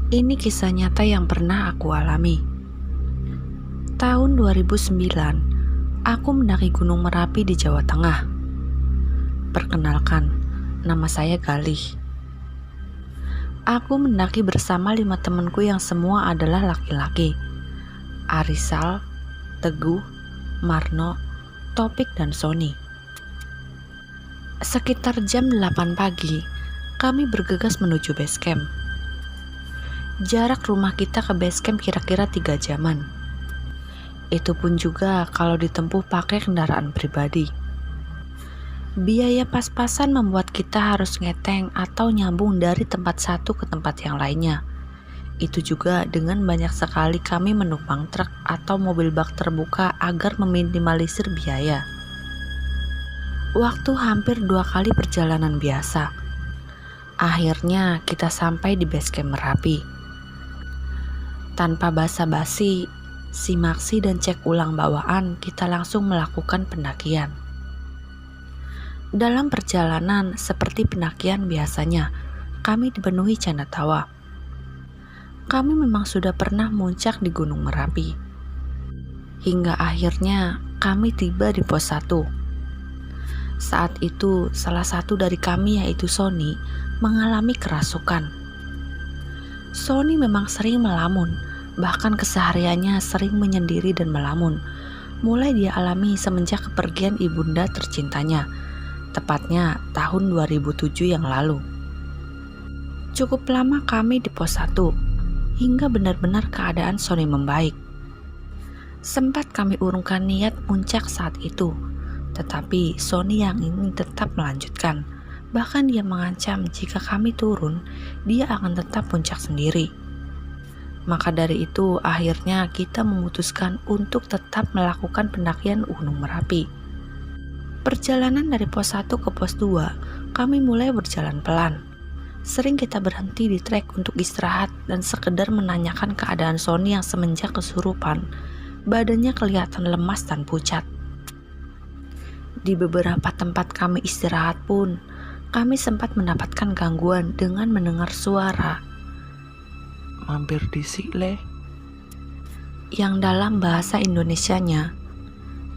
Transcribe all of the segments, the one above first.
Ini kisah nyata yang pernah aku alami. Tahun 2009, aku mendaki Gunung Merapi di Jawa Tengah. Perkenalkan, nama saya Galih. Aku mendaki bersama 5 temanku yang semua adalah laki-laki. Arisal, Teguh, Marno, Topik, dan Sony. Sekitar jam 8 pagi, kami bergegas menuju base camp. Jarak rumah kita ke base camp kira-kira 3 jaman. Itu pun juga kalau ditempuh pakai kendaraan pribadi. Biaya pas-pasan membuat kita harus ngeteng atau nyambung dari tempat satu ke tempat yang lainnya. Itu juga dengan banyak sekali kami menumpang truk atau mobil bak terbuka agar meminimalisir biaya. Waktu hampir 2 kali perjalanan biasa. Akhirnya kita sampai di base camp Merapi. Tanpa basa-basi, simaksi dan cek ulang bawaan, kita langsung melakukan pendakian. Dalam perjalanan seperti pendakian biasanya, kami dipenuhi canda tawa. Kami memang sudah pernah muncak di Gunung Merapi. Hingga akhirnya kami tiba di pos 1. Saat itu salah satu dari kami yaitu Sony mengalami kerasukan. Sony memang sering melamun, bahkan kesehariannya sering menyendiri dan melamun. Mulai dia alami semenjak kepergian ibunda tercintanya, tepatnya tahun 2007 yang lalu. Cukup lama kami di pos 1, hingga benar-benar keadaan Sony membaik. Sempat kami urungkan niat puncak saat itu, tetapi Sony yang ingin tetap melanjutkan. Bahkan dia mengancam jika kami turun, dia akan tetap puncak sendiri. Maka dari itu akhirnya kita memutuskan untuk tetap melakukan pendakian Gunung Merapi. Perjalanan dari pos 1 ke pos 2, kami mulai berjalan pelan. Sering kita berhenti di trek untuk istirahat dan sekedar menanyakan keadaan Sony yang semenjak kesurupan. Badannya kelihatan lemas dan pucat. Di beberapa tempat kami istirahat pun, kami sempat mendapatkan gangguan dengan mendengar suara mampir disik le, yang dalam bahasa Indonesianya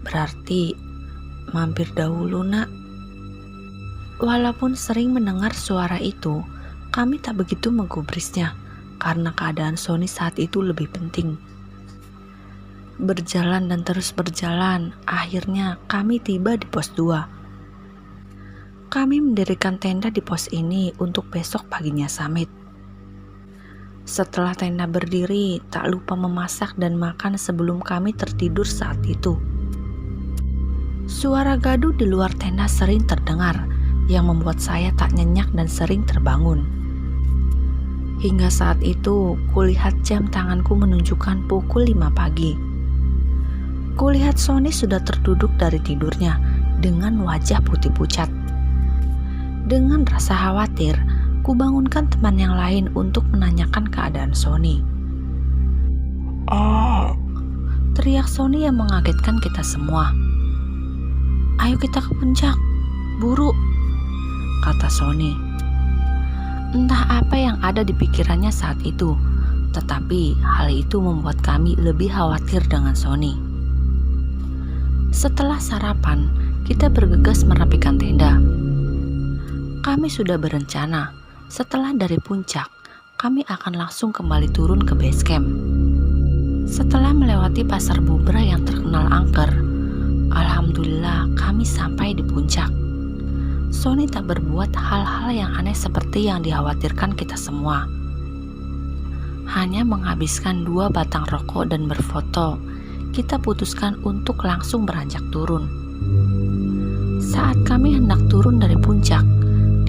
berarti mampir dahulu nak. Walaupun sering mendengar suara itu, kami tak begitu menggubrisnya karena keadaan Sony saat itu lebih penting. Berjalan dan terus berjalan, akhirnya kami tiba di pos 2. Kami mendirikan tenda di pos ini untuk besok paginya summit. Setelah tenda berdiri, tak lupa memasak dan makan sebelum kami tertidur saat itu. Suara gaduh di luar tenda sering terdengar, yang membuat saya tak nyenyak dan sering terbangun. Hingga saat itu, kulihat jam tanganku menunjukkan pukul 5 pagi. Kulihat Sony sudah terduduk dari tidurnya dengan wajah putih pucat. Dengan rasa khawatir, kubangunkan teman yang lain untuk menanyakan keadaan Sony. Teriak Sony yang mengagetkan kita semua. Ayo kita ke puncak, buru, kata Sony. Entah apa yang ada di pikirannya saat itu, tetapi hal itu membuat kami lebih khawatir dengan Sony. Setelah sarapan, kita bergegas merapikan tenda. Kami sudah berencana, setelah dari puncak, kami akan langsung kembali turun ke base camp. Setelah melewati pasar Bubra yang terkenal angker, alhamdulillah kami sampai di puncak. Sony tak berbuat hal-hal yang aneh seperti yang dikhawatirkan kita semua. Hanya menghabiskan 2 batang rokok dan berfoto, kita putuskan untuk langsung beranjak turun. Saat kami hendak turun dari puncak,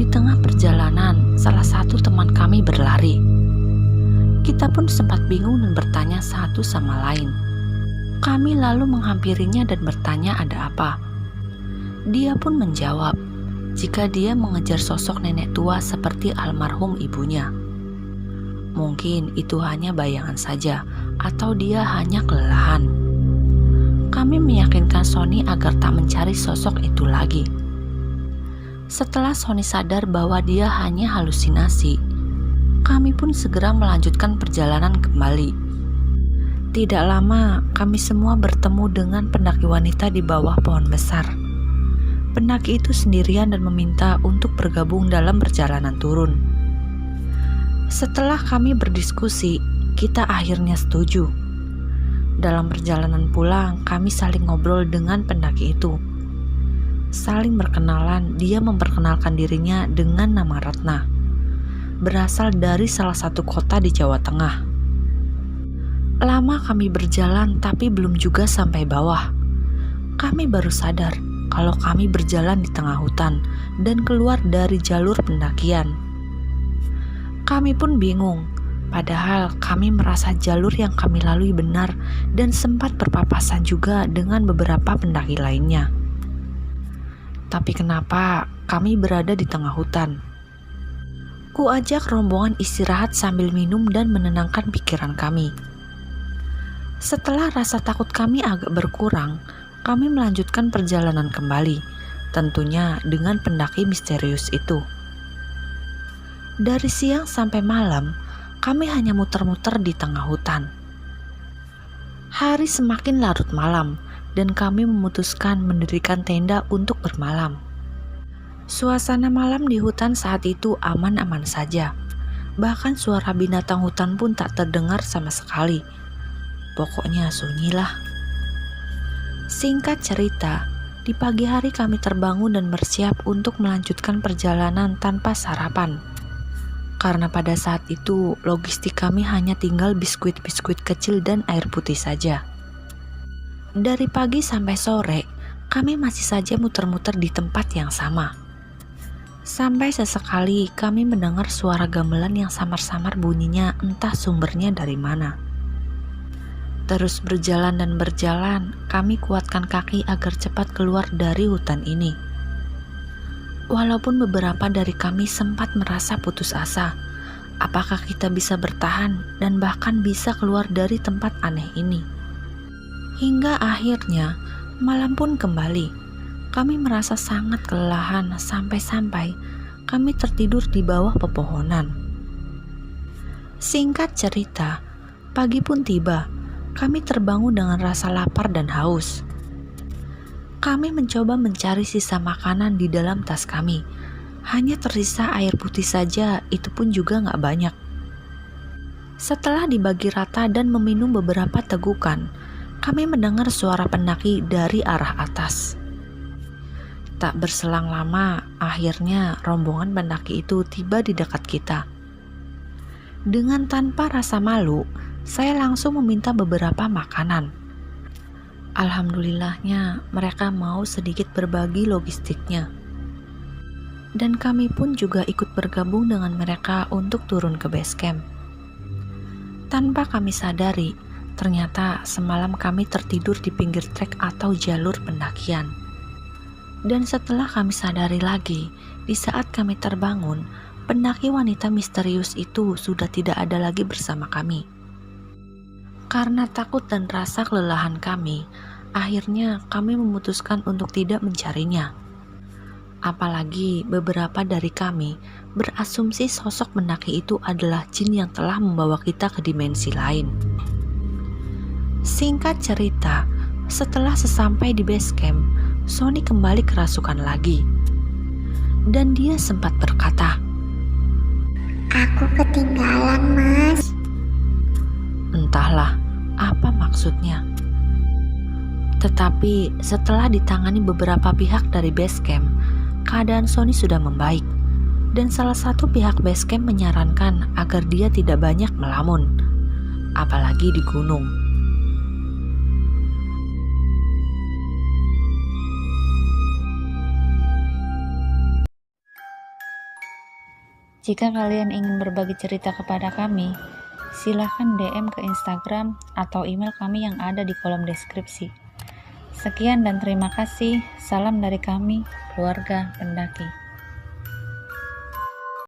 di tengah perjalanan salah satu teman kami berlari. Kita pun sempat bingung dan bertanya satu sama lain. Kami lalu menghampirinya dan bertanya ada apa. Dia pun menjawab jika dia mengejar sosok nenek tua seperti almarhum ibunya. Mungkin itu hanya bayangan saja atau dia hanya kelelahan. Kami meyakinkan Sony agar tak mencari sosok itu lagi. Setelah Sony sadar bahwa dia hanya halusinasi, kami pun segera melanjutkan perjalanan kembali. Tidak lama, kami semua bertemu dengan pendaki wanita di bawah pohon besar. Pendaki itu sendirian dan meminta untuk bergabung dalam perjalanan turun. Setelah kami berdiskusi, kita akhirnya setuju. Dalam perjalanan pulang, kami saling ngobrol dengan pendaki itu. Saling berkenalan, dia memperkenalkan dirinya dengan nama Ratna, berasal dari salah satu kota di Jawa Tengah. Lama kami berjalan tapi belum juga sampai bawah. Kami baru sadar kalau kami berjalan di tengah hutan dan keluar dari jalur pendakian. Kami pun bingung, padahal kami merasa jalur yang kami lalui benar dan sempat berpapasan juga dengan beberapa pendaki lainnya. Tapi kenapa kami berada di tengah hutan? Ku ajak rombongan istirahat sambil minum dan menenangkan pikiran kami. Setelah rasa takut kami agak berkurang, kami melanjutkan perjalanan kembali, tentunya dengan pendaki misterius itu. Dari siang sampai malam, kami hanya muter-muter di tengah hutan. Hari semakin larut malam, dan kami memutuskan mendirikan tenda untuk bermalam. Suasana malam di hutan saat itu aman-aman saja. Bahkan suara binatang hutan pun tak terdengar sama sekali. Pokoknya sunyilah. Singkat cerita, di pagi hari kami terbangun dan bersiap untuk melanjutkan perjalanan tanpa sarapan. Karena pada saat itu logistik kami hanya tinggal biskuit-biskuit kecil dan air putih saja. Dari pagi sampai sore, kami masih saja muter-muter di tempat yang sama. Sampai sesekali kami mendengar suara gamelan yang samar-samar bunyinya, entah sumbernya dari mana. Terus berjalan dan berjalan, kami kuatkan kaki agar cepat keluar dari hutan ini. Walaupun beberapa dari kami sempat merasa putus asa, apakah kita bisa bertahan dan bahkan bisa keluar dari tempat aneh ini. Hingga akhirnya malam pun kembali. Kami merasa sangat kelelahan sampai-sampai kami tertidur di bawah pepohonan. Singkat cerita, pagi pun tiba. Kami terbangun dengan rasa lapar dan haus. Kami mencoba mencari sisa makanan di dalam tas kami. Hanya tersisa air putih saja, itu pun juga gak banyak. Setelah dibagi rata dan meminum beberapa tegukan, kami mendengar suara pendaki dari arah atas. Tak berselang lama, akhirnya rombongan pendaki itu tiba di dekat kita. Dengan tanpa rasa malu, saya langsung meminta beberapa makanan. Alhamdulillahnya, mereka mau sedikit berbagi logistiknya. Dan kami pun juga ikut bergabung dengan mereka untuk turun ke base camp. Tanpa kami sadari, ternyata semalam kami tertidur di pinggir trek atau jalur pendakian. Dan setelah kami sadari lagi, di saat kami terbangun, pendaki wanita misterius itu sudah tidak ada lagi bersama kami. Karena takut dan rasa kelelahan kami, akhirnya kami memutuskan untuk tidak mencarinya. Apalagi beberapa dari kami berasumsi sosok pendaki itu adalah jin yang telah membawa kita ke dimensi lain. Singkat cerita, setelah sesampai di base camp, Sony kembali kerasukan lagi. Dan dia sempat berkata, "Aku ketinggalan, Mas." Entahlah apa maksudnya. Tetapi setelah ditangani beberapa pihak dari base camp, keadaan Sony sudah membaik. Dan salah satu pihak base camp menyarankan agar dia tidak banyak melamun, apalagi di gunung. Jika kalian ingin berbagi cerita kepada kami, silahkan DM ke Instagram atau email kami yang ada di kolom deskripsi. Sekian dan terima kasih. Salam dari kami, keluarga pendaki.